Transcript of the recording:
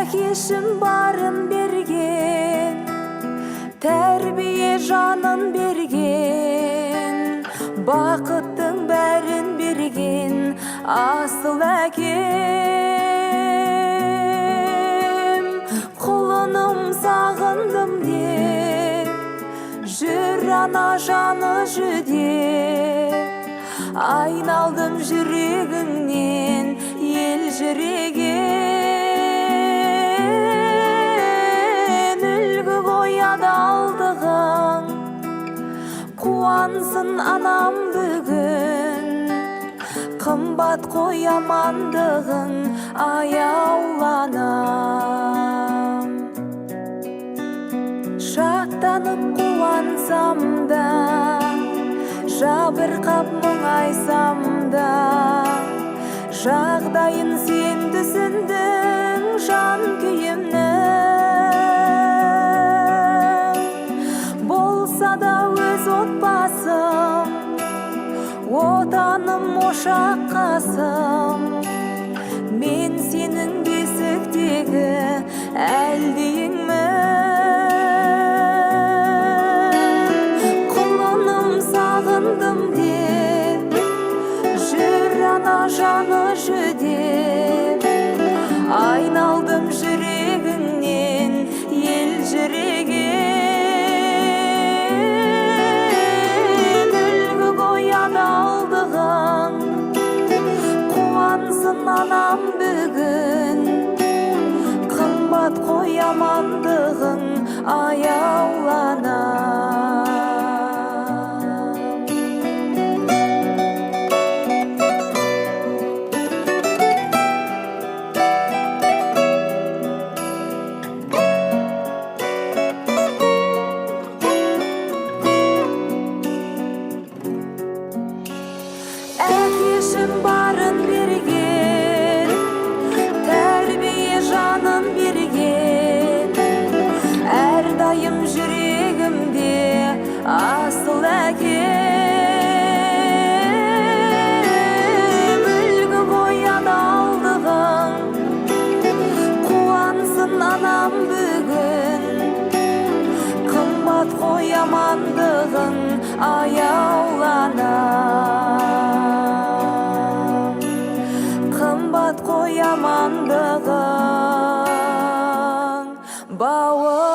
Әкешім барын берген, тәрбие жанын берген, бақыттың бәрін берген асыл әкем. Құлыным сағындым деп, жүр ана жаны жүдеп, айналдым жүрегіңнен ел жүреген. Үлгі қояды алдығың, қуансын анам бүгін, қымбат қой амандығың аяуланам. Шаттанып қуансам да, жабырқап мұңайсам да, жағдайын сен түсіндің жан күйімнің. Болса да өз отбасым, отаным ошақ қасым, мен сенің бесіктегі әлдейіңмін. Құлыным сағындым деп, жүр ана жаны жүдеп, айналдым жүрегіңнен ел жүреген. Үлгі қояды алдығың, қуансын анам бүгін, қымбат қой амандығың аяуланам. Әкешім барын берген, тәрбие жанын берген, әрдайым жүрегімде асыл әкем. Үлгі қояды алдығың, қуансын анам бүгін, қымбат қой амандығың аяуланам. Қымбат қой амандығың бауыр.